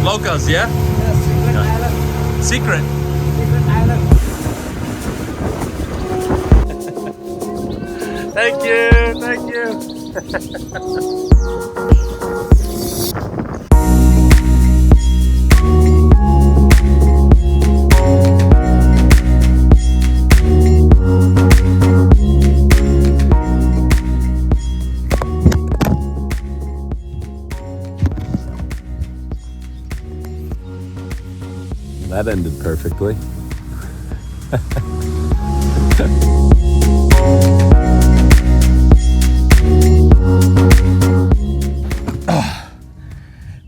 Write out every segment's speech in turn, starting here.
Locals, yeah? Yeah, secret island. Secret. Secret island. Thank you, thank you. That ended perfectly.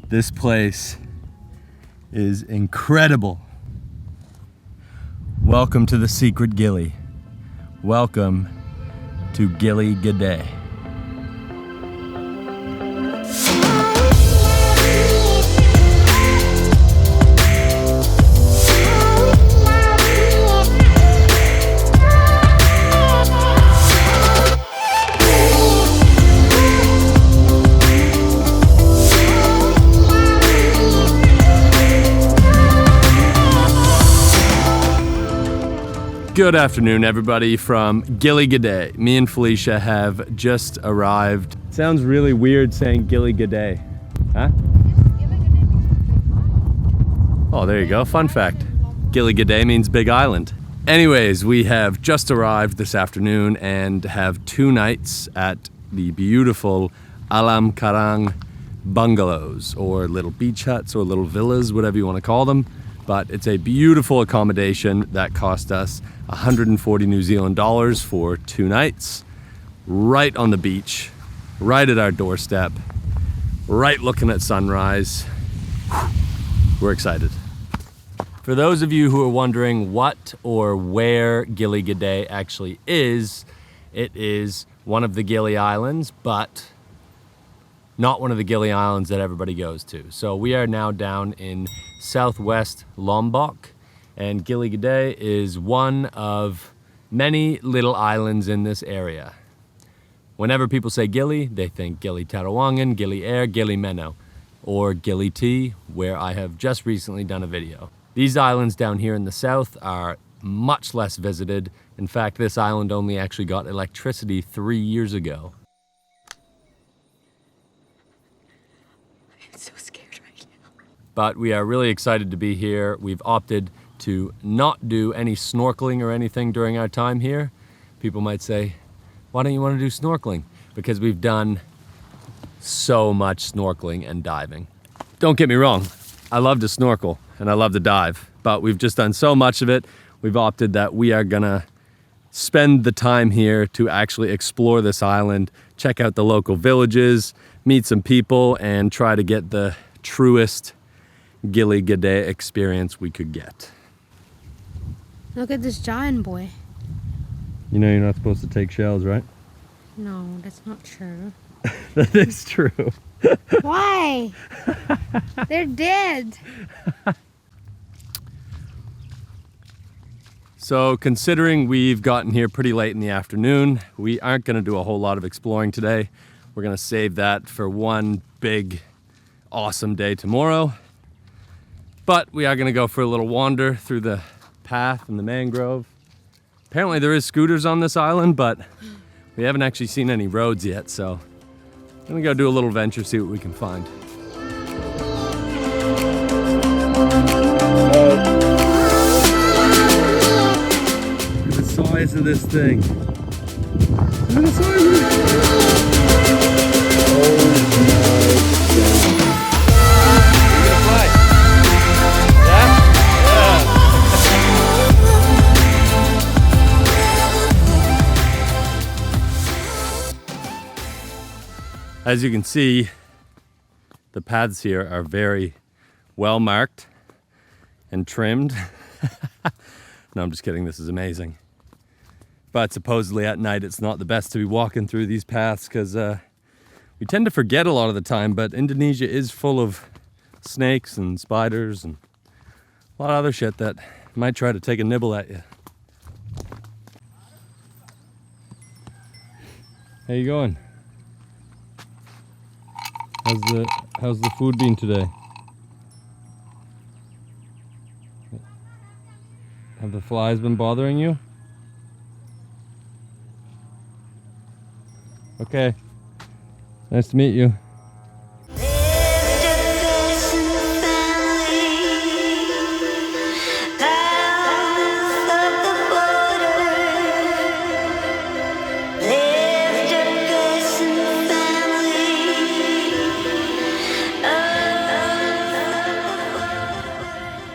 This place is incredible. Welcome to the secret Gili. Welcome to Gili Gede. Good afternoon, everybody from Gili Gede. Me and Felicia have just arrived. Sounds really weird saying Gili Gede, huh? Oh, there you go. Fun fact. Gili Gede means big island. Anyways, we have just arrived this afternoon and have 2 nights at the beautiful Alam Karang bungalows, or little beach huts, or little villas, whatever you want to call them. But it's a beautiful accommodation that cost us 140 New Zealand dollars for 2 nights, right on the beach, right at our doorstep, right looking at sunrise. We're excited. For those of you who are wondering what or where Gili Gede actually is, it is one of the Gili Islands, but not one of the Gili Islands that everybody goes to. So we are now down in southwest Lombok, and Gili Gede is one of many little islands in this area. Whenever people say Gili, they think Gili Tarawangan, Gili Air, Gili Meno, or Gili T, where I have just recently done a video. These islands down here in the south are much less visited. In fact, this island only actually got electricity 3 years ago. So scared right now. But we are really excited to be here. We've opted to not do any snorkeling or anything during our time here. People might say, why don't you want to do snorkeling? Because we've done so much snorkeling and diving. Don't get me wrong, I love to snorkel and I love to dive, but we've just done so much of it. We've opted that we are gonna spend the time here to actually explore this island, check out the local villages, meet some people, and try to get the truest Gili Gede experience we could get. Look at this giant boy. You know you're not supposed to take shells, right? No, that's not true. That is true. Why? They're dead. So considering we've gotten here pretty late in the afternoon, we aren't gonna do a whole lot of exploring today. We're gonna save that for one big, awesome day tomorrow. But we are gonna go for a little wander through the path and the mangrove. Apparently there is scooters on this island, but we haven't actually seen any roads yet, so I'm gonna go do a little venture, see what we can find. Look at the size of this thing. Look at the size of it. As you can see, the paths here are very well marked and trimmed. No, I'm just kidding, this is amazing. But supposedly at night it's not the best to be walking through these paths because we tend to forget a lot of the time, but Indonesia is full of snakes and spiders and a lot of other shit that might try to take a nibble at you. How you going? How's the food been today? Have the flies been bothering you? Okay. Nice to meet you.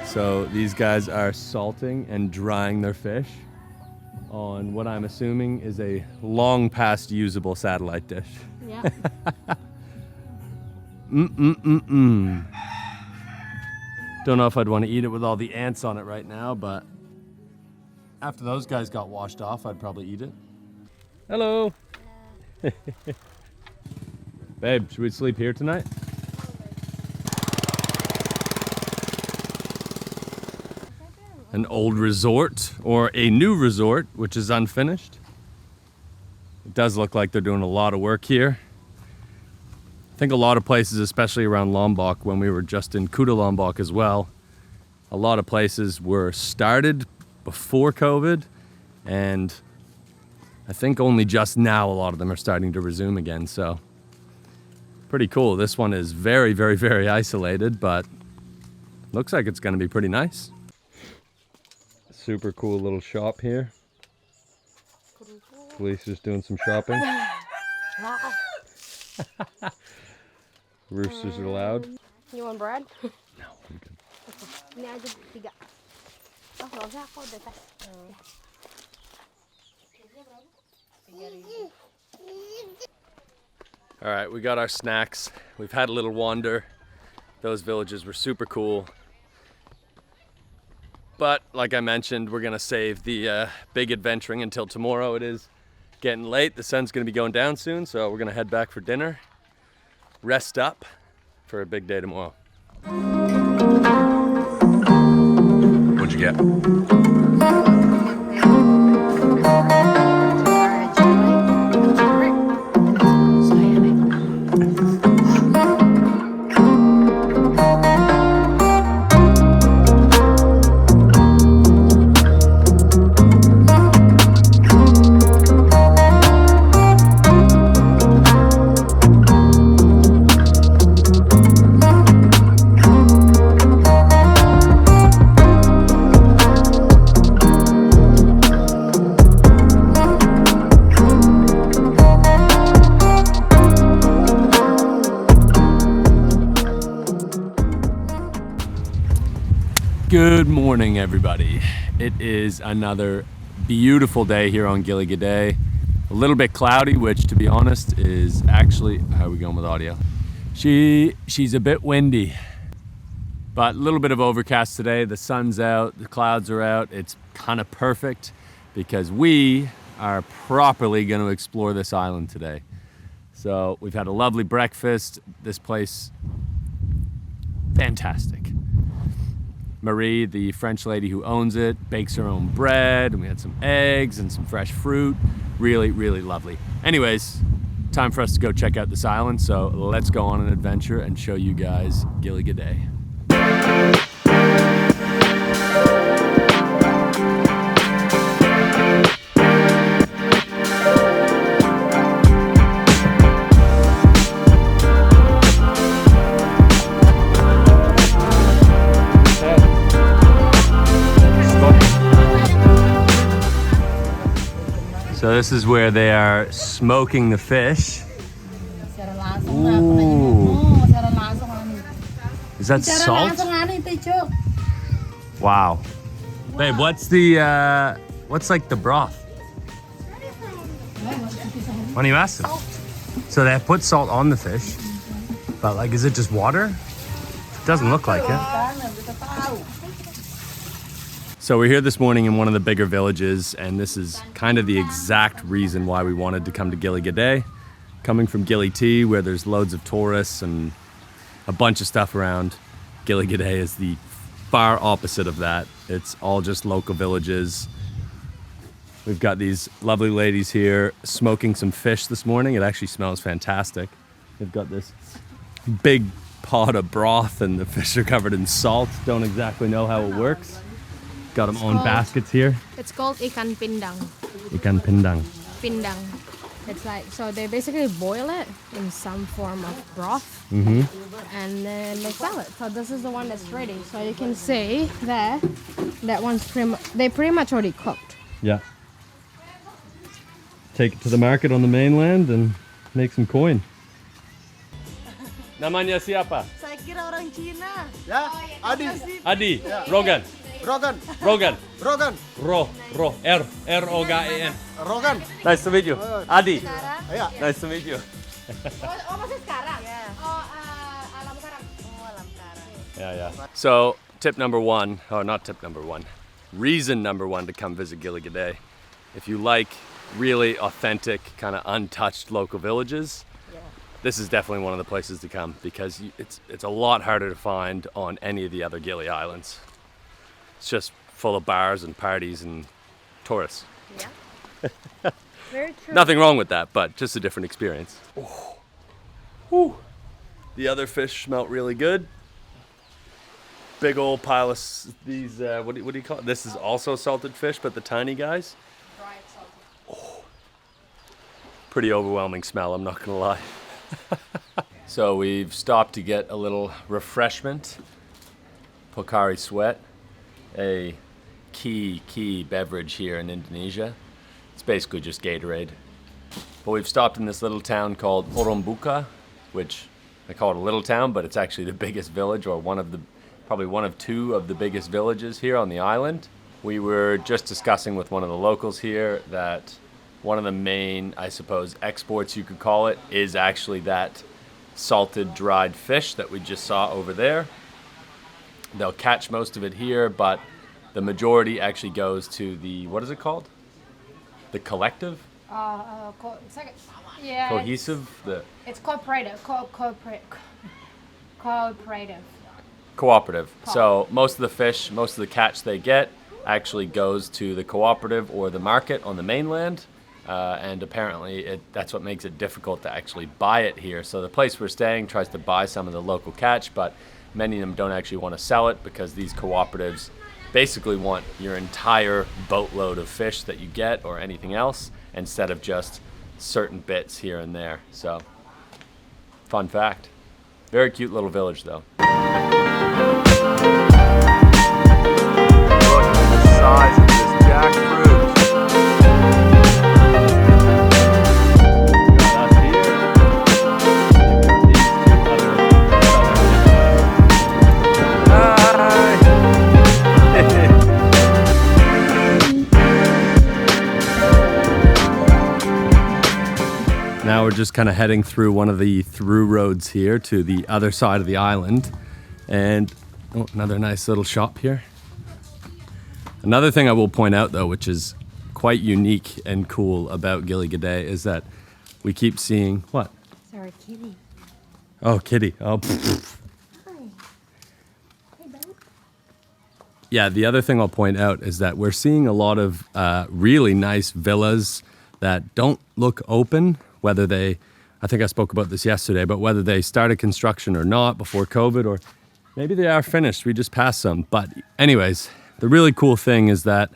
So these guys are salting and drying their fish on what I'm assuming is a long past usable satellite dish. Yeah. Don't know if I'd want to eat it with all the ants on it right now, but after those guys got washed off, I'd probably eat it. Hello. Babe, should we sleep here tonight? An old resort, or a new resort, which is unfinished. It does look like they're doing a lot of work here. I think a lot of places, especially around Lombok, when we were just in Gede Lombok as well, a lot of places were started before COVID, and I think only just now a lot of them are starting to resume again, so pretty cool. This one is very, very, very isolated, but looks like it's gonna be pretty nice. Super cool little shop here. Felicia's doing some shopping. Roosters are loud. You want bread? No, I'm good. Ini aja 3. Oh, nggak usah, aku udah tas. All right, we got our snacks. We've had a little wander. Those villages were super cool. But like I mentioned, we're gonna save the big adventuring until tomorrow. It is getting late. The sun's gonna be going down soon, so we're gonna head back for dinner, rest up for a big day tomorrow. What'd you get? Good morning, everybody. It is another beautiful day here on Gili Gede. A little bit cloudy, which, to be honest, is actually... How are we going with audio? She's a bit windy, but a little bit of overcast today. The sun's out, the clouds are out. It's kind of perfect because we are properly going to explore this island today. So we've had a lovely breakfast. This place, fantastic. Marie, the French lady who owns it, bakes her own bread, and we had some eggs and some fresh fruit. Really, really lovely. Anyways, time for us to go check out this island, so let's go on an adventure and show you guys Gili Gede. So this is where they are smoking the fish. Ooh. Is that salt? Wow. Babe, what's like the broth? Why don't you ask them? So they put salt on the fish, but like, is it just water? It doesn't look like it. So we're here this morning in one of the bigger villages, and this is kind of the exact reason why we wanted to come to Gili Gede. Coming from Gili Tea, where there's loads of tourists and a bunch of stuff around, Gili Gede is the far opposite of that. It's all just local villages. We've got these lovely ladies here smoking some fish this morning. It actually smells fantastic. They've got this big pot of broth and the fish are covered in salt. Don't exactly know how it works. Got them on baskets here. It's called ikan pindang. Ikan pindang. Pindang. It's like, so they basically boil it in some form of broth. Mm-hmm. And then they sell it. So this is the one that's ready. So you can see there, that one's they pretty much already cooked. Yeah. Take it to the market on the mainland and make some coin. Namanya siapa? Saya kira orang Cina. Ya, Adi. Adi. Rogan. Rogan. Rogan. Rogan. R-O-G-A-N. Rogan. Nice to meet you. Adi. Ya. Nice to meet you. Oh, masih sekarang? Ya. Oh, alam sekarang. Oh, alam karang. Yeah. So, tip number one, not tip number one, reason number one to come visit Gili Gede. If you like really authentic, kind of untouched local villages, this is definitely one of the places to come because it's a lot harder to find on any of the other Gili Islands. It's just full of bars and parties and tourists. Yeah. Very true. Nothing wrong with that, but just a different experience. Oh. Whew. The other fish smelt really good. Big old pile of these, what do you call it? This is also salted fish, but the tiny guys. Dried salted. Oh. Pretty overwhelming smell, I'm not gonna lie. So we've stopped to get a little refreshment. Pocari Sweat, a key beverage here in Indonesia. It's basically just Gatorade. But we've stopped in this little town called Orombuka, which I call it a little town, but it's actually the biggest village, or probably one of two of the biggest villages here on the island. We were just discussing with one of the locals here that one of the main, I suppose, exports you could call it, is actually that salted dried fish that we just saw over there. They'll catch most of it here, but the majority actually goes to the, what is it called? The collective? Yeah. Cohesive? It's cooperative. Cooperative. Cooperative. So most of the fish, most of the catch they get actually goes to the cooperative or the market on the mainland. And apparently that's what makes it difficult to actually buy it here. So the place we're staying tries to buy some of the local catch, but many of them don't actually want to sell it because these cooperatives basically want your entire boatload of fish that you get or anything else instead of just certain bits here and there. So, fun fact. Very cute little village though. Look at the size of this jackfruit. Now we're just kind of heading through one of the through roads here to the other side of the island. And another nice little shop here. Another thing I will point out though, which is quite unique and cool about Gili Gede, is that we keep seeing, what? Sorry, kitty. Oh, kitty. Oh. Hi. Hey, babe. Yeah, the other thing I'll point out is that we're seeing a lot of really nice villas that don't look open, whether they, I think I spoke about this yesterday, but whether they started construction or not before COVID, or maybe they are finished, we just passed some. But anyways, the really cool thing is that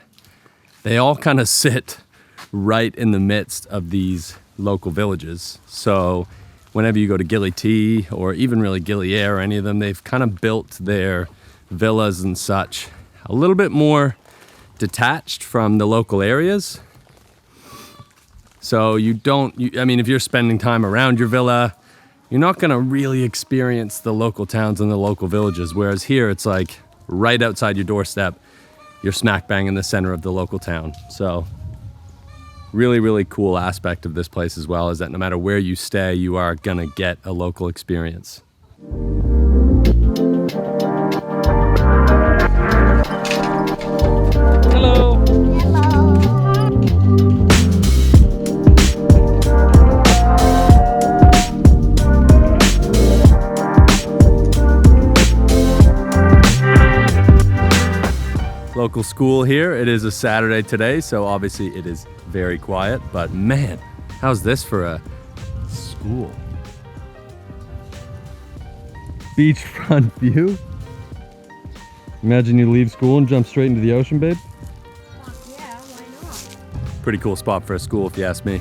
they all kind of sit right in the midst of these local villages. So whenever you go to Gili T or even really Gili Air or any of them, they've kind of built their villas and such a little bit more detached from the local areas. So I mean, if you're spending time around your villa, you're not gonna really experience the local towns and the local villages. Whereas here, it's like right outside your doorstep, you're smack bang in the center of the local town. So really, really cool aspect of this place as well is that no matter where you stay, you are gonna get a local experience. Hello. Local local school here. It is a Saturday today, so obviously it is very quiet, but man, how's this for a school? Beachfront view. Imagine you leave school and jump straight into the ocean, babe. Yeah, why not? Pretty cool spot for a school, if you ask me.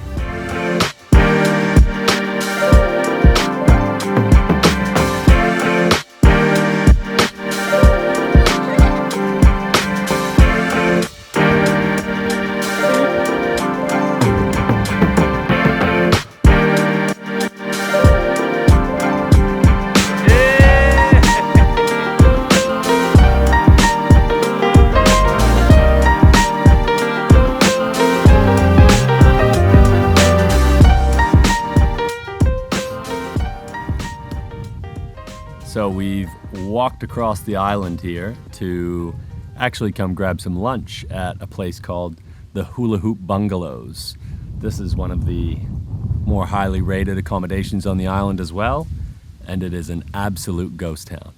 So we've walked across the island here to actually come grab some lunch at a place called the Hula Hoop Bungalows. This is one of the more highly rated accommodations on the island as well, and it is an absolute ghost town.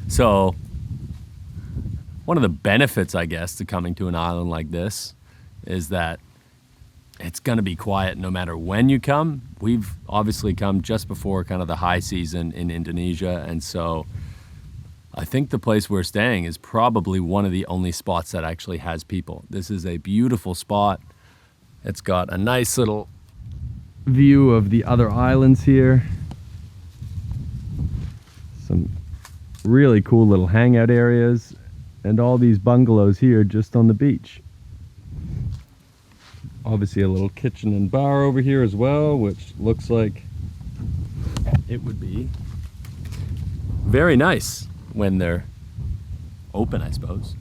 So one of the benefits, I guess, to coming to an island like this is that it's going to be quiet no matter when you come. We've obviously come just before kind of the high season in Indonesia, and so I think the place we're staying is probably one of the only spots that actually has people. This is a beautiful spot. It's got a nice little view of the other islands here. Some really cool little hangout areas, and all these bungalows here just on the beach. Obviously a little kitchen and bar over here as well, which looks like it would be very nice when they're open, I suppose.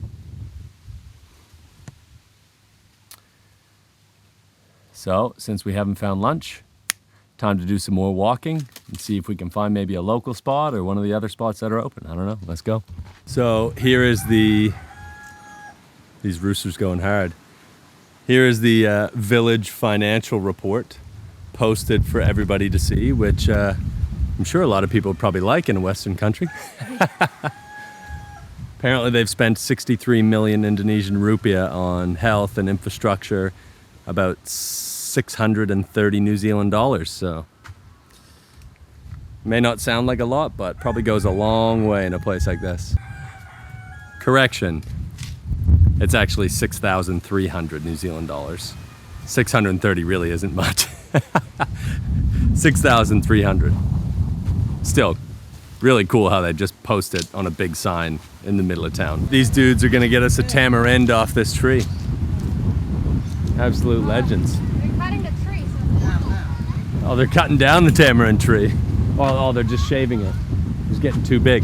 So, since we haven't found lunch, time to do some more walking and see if we can find maybe a local spot or one of the other spots that are open. I don't know. Let's go. So here is these roosters going hard. Here is the village financial report posted for everybody to see, which I'm sure a lot of people would probably like in a Western country. Apparently they've spent 63 million Indonesian rupiah on health and infrastructure, about 630 New Zealand dollars. So may not sound like a lot, but probably goes a long way in a place like this. Correction. It's actually 6,300 New Zealand dollars. 630 really isn't much. 6,300. Still, really cool how they just posted on a big sign in the middle of town. These dudes are gonna get us a tamarind off this tree. Absolute legends. They're cutting the tree. Oh, they're cutting down the tamarind tree. Oh, they're just shaving it. It's getting too big.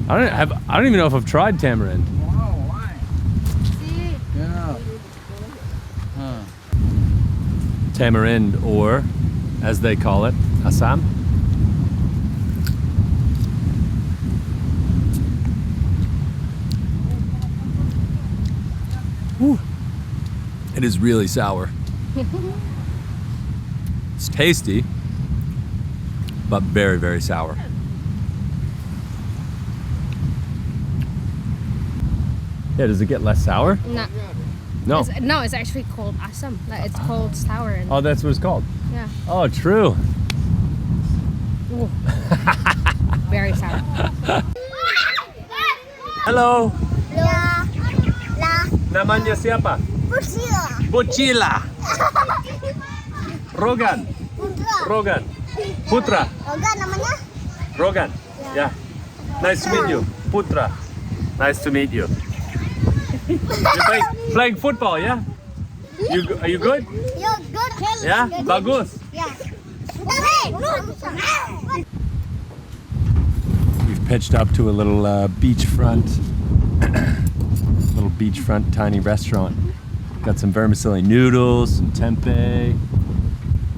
I don't even know if I've tried tamarind. Wow, why? See? Yeah. Tamarind, or as they call it, asam. Whew. It is really sour. It's tasty, but very, very sour. Yeah, does it get less sour? No. No. No, it's actually called asam. Like, it's called sour. And, Oh, that's what it's called? yeah. Oh, true. Ooh. Very sour. Hello. La, Namanya siapa? Pusila, Bocila. Rogan. Putra, Rogan. Putra. Yoga namanya? Rogan. Yeah. Nice to meet you. Putra. Nice to meet you. You're playing football, yeah? Are you good? Yo, good. Yeah? Good. Bagus. Yeah. Hey, We've pitched up to a little beachfront tiny restaurant. Got some vermicelli noodles, some tempeh,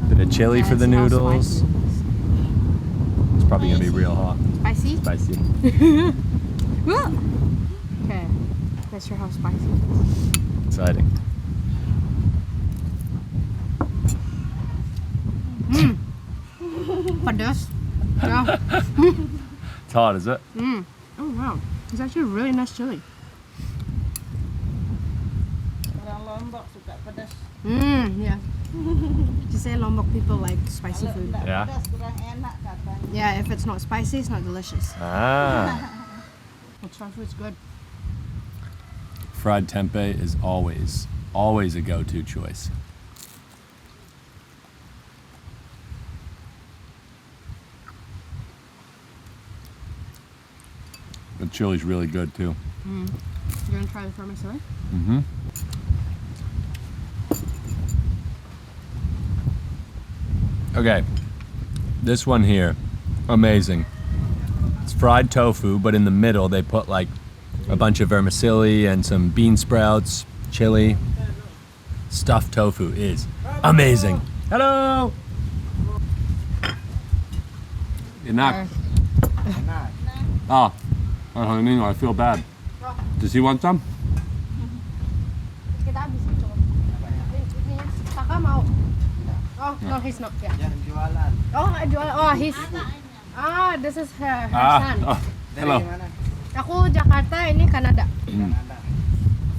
bit of chili Yeah, for the it's all noodles. spicy. It's probably gonna be real hot. Spicy? Spicy. Okay. Not sure how spicy it is. Exciting. Pedas. Yeah. It's hot, is it? Oh wow. Wow, it's actually a really nice chili. Orang Lombok suka pedas. Yeah. You say Lombok people like spicy Kalau food. nggak Yeah. pedas kurang enak katanya. Yeah, if it's not spicy, it's not delicious. Ah. But Thai food's good. Fried tempeh is always a go-to choice. The chili's really good too. You're gonna try the vermicelli? Mm-hmm. Okay, this one here, amazing. It's fried tofu, but in the middle they put like a bunch of vermicelli and some bean sprouts, chili. Stuffed tofu is amazing. Hello! Enak. Ah, I feel bad. Does he want some? Kita habis itu. Ini kakak mau. Oh, no, he's not. Yeah. Yang jualan. Oh, jual. Oh, he's. Ah, this is her son. Oh, hello. Dari mana? Aku Jakarta, ini Kanada. Kanada.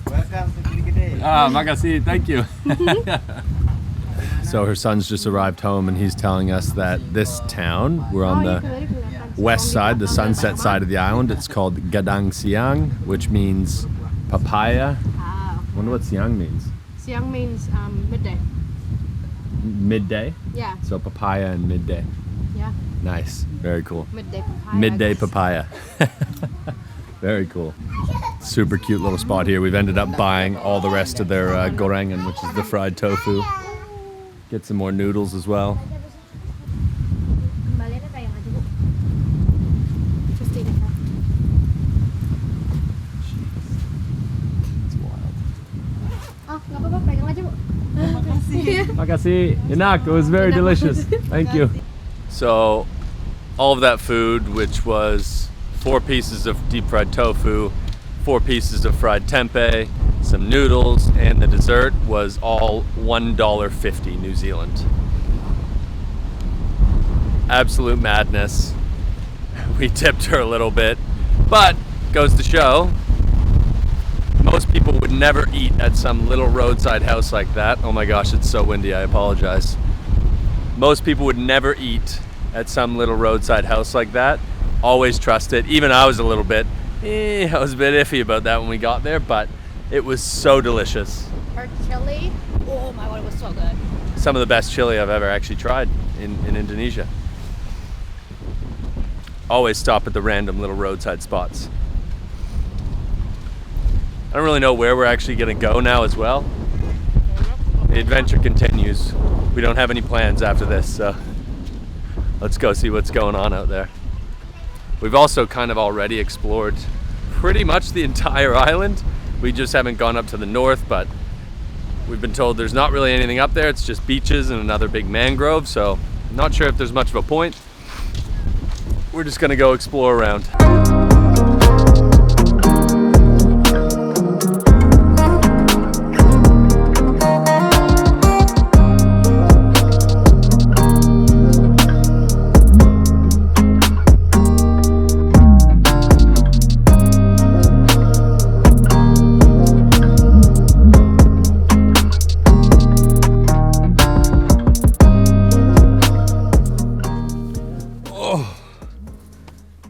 Welcome to Gili Gede. Ah, makasih, thank you. So her son's just arrived home and he's telling us that this town, we're on the west side, the sunset side of the island, it's called Gadang Siang, which means papaya. Ah, I wonder what Siang means. siang means midday. Midday? Yeah, So papaya and midday. yeah, Nice, very cool. midday papaya. Midday I guess. papaya. Very cool. Super cute little spot here. We've ended up buying all the rest of their gorengan, which is the fried tofu. Get some more noodles as well. Kembali na tayo aja, Bu. Just take it. It's wild. Oh, nggak apa-apa, pegang aja, Bu. Makasih. Enak, it was very delicious. Thank you. So, all of that food, which was 4 pieces of deep fried tofu, 4 pieces of fried tempeh, some noodles, and the dessert was all $1.50 New Zealand. Absolute madness. We tipped her a little bit, but goes to show most people would never eat at some little roadside house like that. Oh my gosh, it's so windy, I apologize. Most people would never eat at some little roadside house like that. Always trust it. Even I was a little bit, I was a bit iffy about that when we got there, but it was so delicious. Her chili. Oh my god, it was so good. Some of the best chili I've ever actually tried in Indonesia. Always stop at the random little roadside spots. I don't really know where we're actually gonna go now as well. The adventure continues. We don't have any plans after this, so let's go see what's going on out there. We've also kind of already explored pretty much the entire island. We just haven't gone up to the north, but we've been told there's not really anything up there. It's just beaches and another big mangrove, so not sure if there's much of a point. We're just gonna go explore around.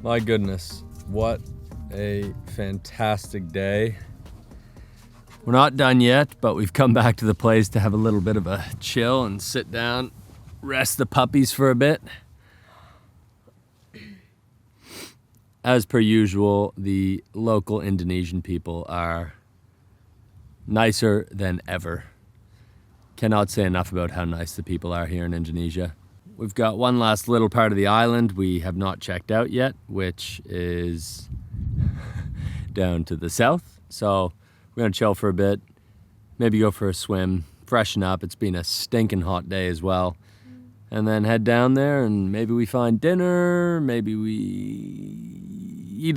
My goodness, what a fantastic day. We're not done yet, but we've come back to the place to have a little bit of a chill and sit down, rest the puppies for a bit. As per usual, the local Indonesian people are nicer than ever. Cannot say enough about how nice the people are here in Indonesia. We've got one last little part of the island we have not checked out yet, which is down to the south. So we're gonna chill for a bit, maybe go for a swim, freshen up. It's been a stinking hot day as well. And then head down there and maybe we find dinner, either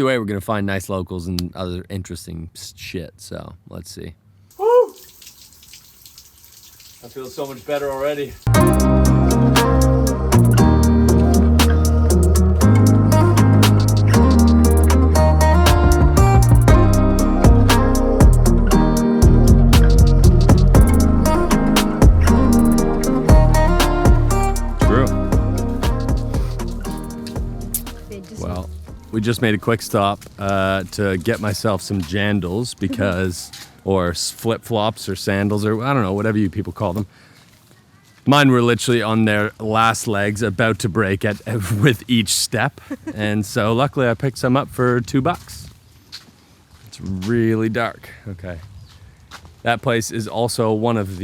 way we're gonna find nice locals and other interesting shit. So let's see. Woo! I feel so much better already. we just made a quick stop to get myself some jandals because, or flip-flops or sandals or I don't know, whatever you people call them. Mine were literally on their last legs, about to break with each step. And so luckily I picked some up for $2. It's really dark. Okay. That place is also one of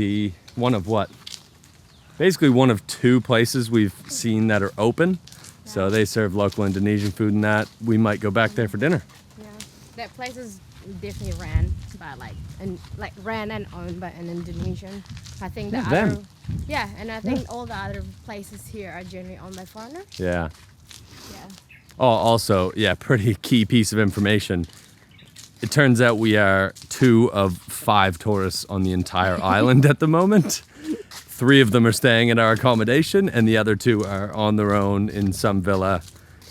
two places we've seen that are open. So they serve local Indonesian food and that. We might go back there for dinner. Yeah. That place is definitely ran by ran and owned by an Indonesian. I think the other, yeah, and I think all the other places here are generally owned by foreigners. Yeah. Yeah. Oh, also, yeah, pretty key piece of information. It turns out we are 2 of 5 tourists on the entire island at the moment. 3 of them are staying at our accommodation, and the other 2 are on their own in some villa,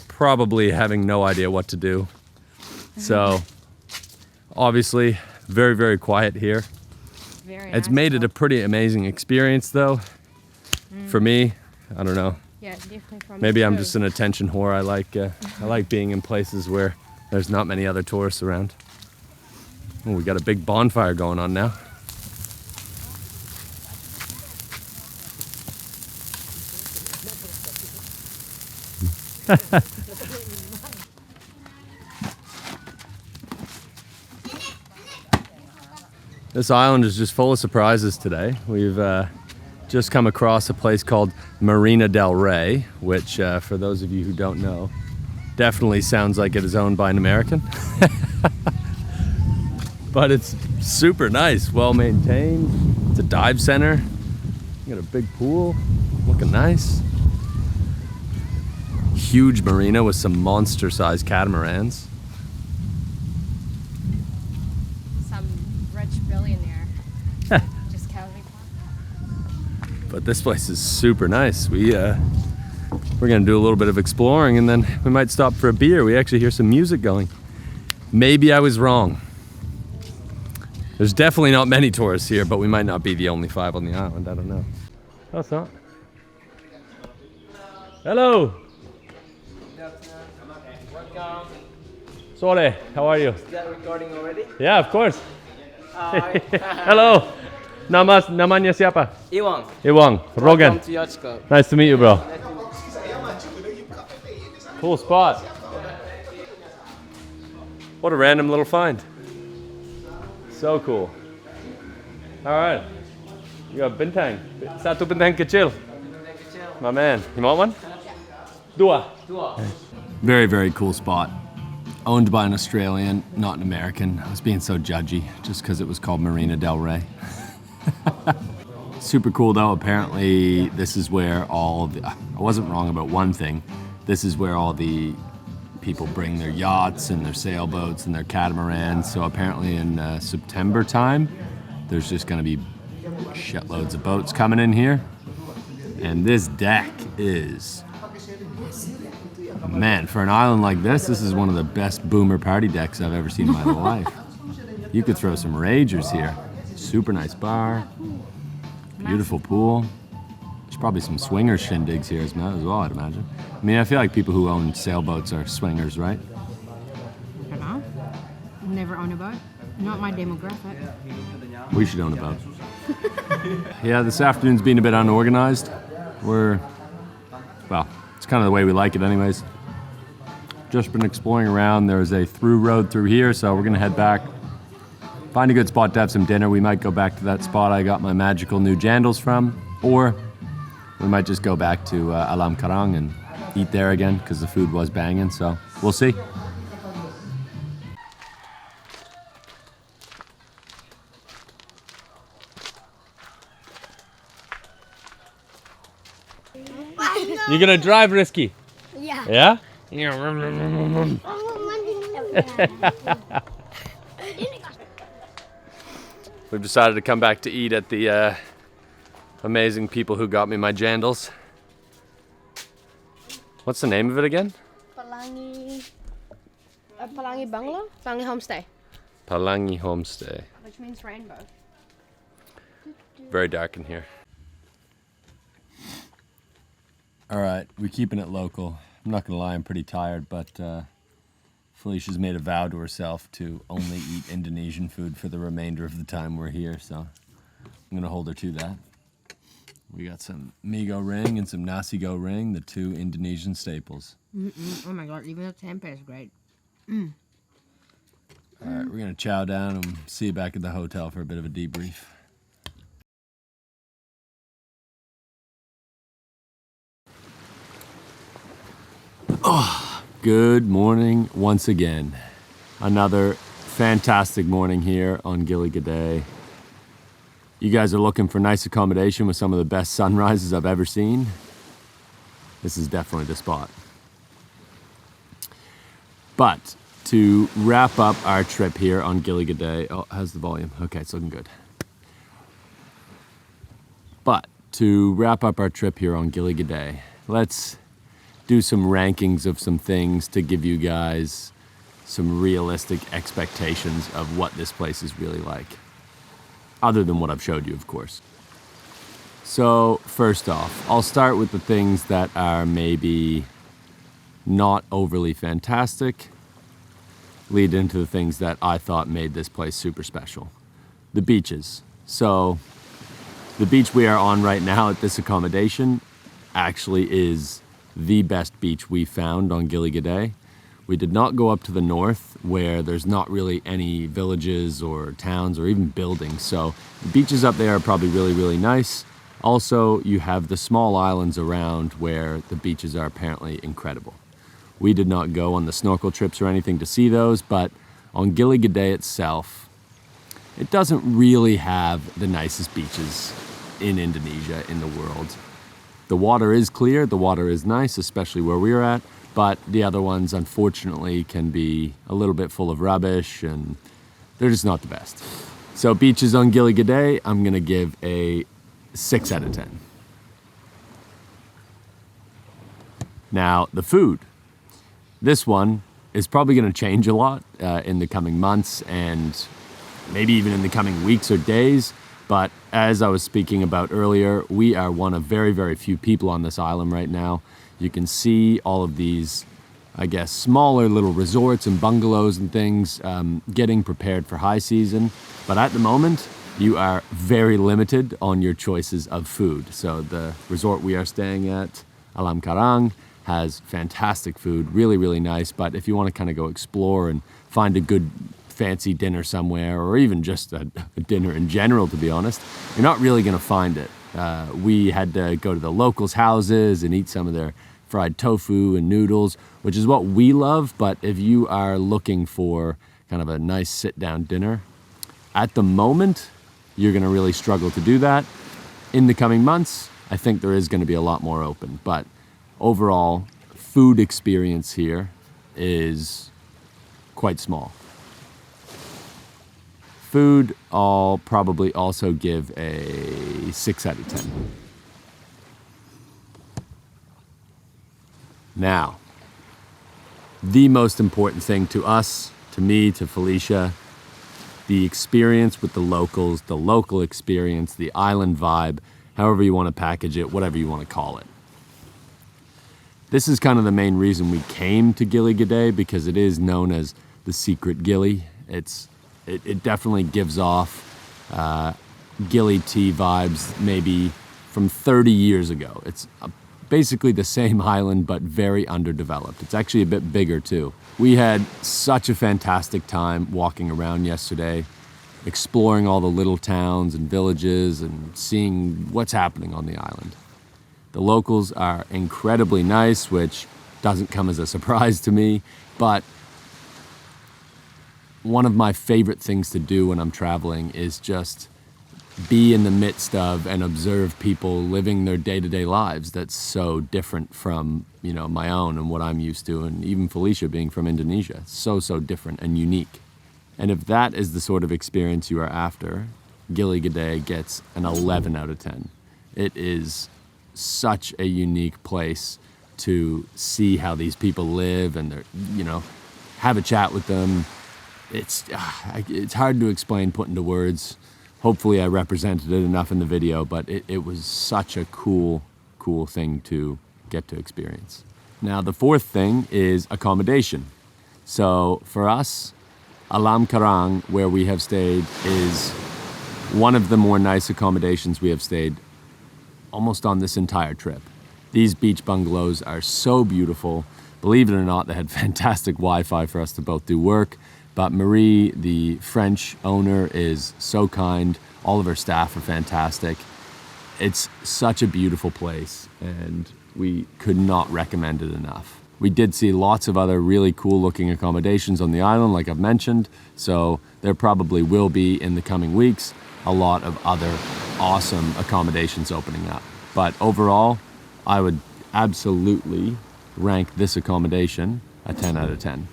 probably having no idea what to do. So, obviously, very, very quiet here. It's made it a pretty amazing experience, though. For me, I don't know. Yeah, definitely for me. Maybe I'm too. just an attention whore. I like being in places where there's not many other tourists around. Oh, we got a big bonfire going on now. This island is just full of surprises today. We've just come across a place called Marina del Rey, which for those of you who don't know, definitely sounds like it is owned by an American. But it's super nice, well maintained. It's a dive center. You got a big pool, looking nice. Huge marina with some monster-sized catamarans. Some rich billionaire just casually. But this place is super nice. We're gonna do a little bit of exploring and then we might stop for a beer. We actually hear some music going. Maybe I was wrong. There's definitely not many tourists here, but we might not be the only 5 on the island. I don't know. No, it's not. Hello. Sorry, how are you? Is that recording already? Yeah, of course. Hi. Hello. Namanya siapa? Iwang. Iwang. Rogan. Welcome to Yacht Club. Nice to meet you, bro. Cool spot. What a random little find. So cool. All right. You got bintang. Satu bintang kecil. My man. You want one? Dua. Very, very cool spot. Owned by an Australian, not an American. I was being so judgy just because it was called Marina del Rey. Super cool though. Apparently this is where I wasn't wrong about one thing. This is where all the people bring their yachts and their sailboats and their catamarans. So apparently in September time, there's just gonna be shitloads of boats coming in here. And this deck is, man, for an island like this is one of the best boomer party decks I've ever seen in my life. You could throw some ragers here. Super nice bar, beautiful pool. There's probably some swinger shindigs here as well, I'd imagine. I mean, I feel like people who own sailboats are swingers, right? I don't know. Never owned a boat. Not my demographic. We should own a boat. Yeah, this afternoon's been a bit unorganized. Well, it's kind of the way we like it anyways. Just been exploring around. There's a through road through here, so we're gonna head back. Find a good spot to have some dinner. We might go back to that spot I got my magical new jandals from, or we might just go back to Alam Karang and eat there again because the food was banging, so we'll see. You're gonna drive, Risky? Yeah. Yeah? We've decided to come back to eat at the amazing people who got me my jandals. What's the name of it again? Pelangi Bungalow? Pelangi Homestay. Pelangi Homestay. Which means rainbow. Very dark in here. All right, we're keeping it local. I'm not gonna lie, I'm pretty tired, but Felicia's made a vow to herself to only eat Indonesian food for the remainder of the time we're here, so I'm gonna hold her to that. We got some mee goreng and some nasi goreng, the two Indonesian staples. Oh my god, even the tempeh is great. All right, we're gonna chow down and see you back at the hotel for a bit of a debrief. Oh, good morning once again. Another fantastic morning here on Gili Gede. You guys are looking for nice accommodation with some of the best sunrises I've ever seen. This is definitely the spot. But to wrap up our trip here on Gili Gede, oh, how's the volume? Okay, it's looking good. But to wrap up our trip here on Gili Gede, let's do some rankings of some things to give you guys some realistic expectations of what this place is really like. Other than what I've showed you, of course. So first off, I'll start with the things that are maybe not overly fantastic, lead into the things that I thought made this place super special. The beaches. So the beach we are on right now at this accommodation actually is the best beach we found on Gili Gede. We did not go up to the north where there's not really any villages or towns or even buildings. So the beaches up there are probably really, really nice. Also, you have the small islands around where the beaches are apparently incredible. We did not go on the snorkel trips or anything to see those, but on Gili Gede itself, it doesn't really have the nicest beaches in Indonesia, in the world. The water is clear, the water is nice, especially where we're at, but the other ones, unfortunately, can be a little bit full of rubbish, and they're just not the best. So beaches on Gili Gede, I'm gonna give a 6 out of 10. Now, the food. This one is probably gonna change a lot in the coming months and maybe even in the coming weeks or days. But as I was speaking about earlier, we are one of very, very few people on this island right now. You can see all of these, I guess, smaller little resorts and bungalows and things getting prepared for high season. But at the moment, you are very limited on your choices of food. So the resort we are staying at, Alam Karang, has fantastic food, really, really nice. But if you want to kind of go explore and find a good fancy dinner somewhere, or even just a dinner in general, to be honest, you're not really going to find it. We had to go to the locals' houses and eat some of their fried tofu and noodles, which is what we love. But if you are looking for kind of a nice sit-down dinner, at the moment, you're going to really struggle to do that. In the coming months, I think there is going to be a lot more open. But overall, food experience here is quite small. Food, I'll probably also give a 6 out of 10. Now, the most important thing to us, to me, to Felicia, the experience with the locals, the local experience, the island vibe, however you want to package it, whatever you want to call it. This is kind of the main reason we came to Gili Gede, because it is known as the secret Gili. It definitely gives off Gili tea vibes maybe from 30 years ago. It's basically the same island, but very underdeveloped. It's actually a bit bigger too. We had such a fantastic time walking around yesterday, exploring all the little towns and villages and seeing what's happening on the island. The locals are incredibly nice, which doesn't come as a surprise to me, but one of my favorite things to do when I'm traveling is just be in the midst of and observe people living their day-to-day lives that's so different from, my own and what I'm used to, and even Felicia being from Indonesia. So different and unique. And if that is the sort of experience you are after, Gili Gede gets an 11 out of 10. It is such a unique place to see how these people live and they're, have a chat with them. It's hard to explain, put into words. Hopefully I represented it enough in the video, but it was such a cool thing to get to experience. Now, the fourth thing is accommodation. So for us, Alam Karang, where we have stayed, is one of the more nice accommodations we have stayed almost on this entire trip. These beach bungalows are so beautiful. Believe it or not, they had fantastic Wi-Fi for us to both do work. But Marie, the French owner, is so kind. All of her staff are fantastic. It's such a beautiful place, and we could not recommend it enough. We did see lots of other really cool looking accommodations on the island, like I've mentioned, so there probably will be, in the coming weeks, a lot of other awesome accommodations opening up. But overall, I would absolutely rank this accommodation a 10 out of 10.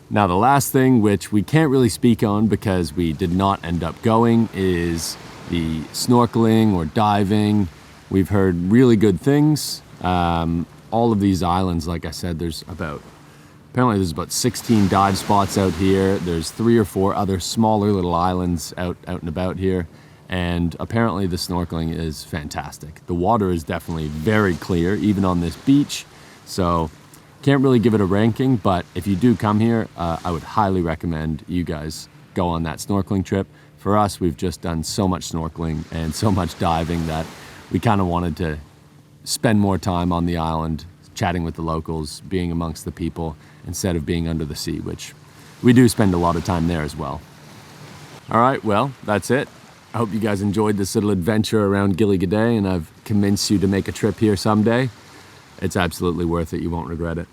Now, the last thing, which we can't really speak on because we did not end up going, is the snorkeling or diving. We've heard really good things. All of these islands, like I said, apparently there's about 16 dive spots out here. There's 3 or 4 other smaller little islands out and about here. And apparently the snorkeling is fantastic. The water is definitely very clear, even on this beach. So can't really give it a ranking, but if you do come here, I would highly recommend you guys go on that snorkeling trip. For us, we've just done so much snorkeling and so much diving that we kind of wanted to spend more time on the island, chatting with the locals, being amongst the people, instead of being under the sea, which we do spend a lot of time there as well. All right, well, that's it. I hope you guys enjoyed this little adventure around Gili Gede, and I've convinced you to make a trip here someday. It's absolutely worth it. You won't regret it.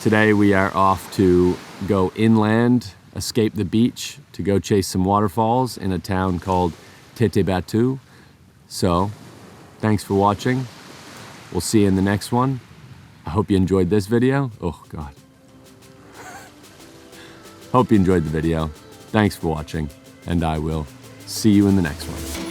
Today we are off to go inland, escape the beach, to go chase some waterfalls in a town called Tete Batu. So, thanks for watching. We'll see you in the next one. I hope you enjoyed this video. Oh, God. Hope you enjoyed the video. Thanks for watching, and I will see you in the next one.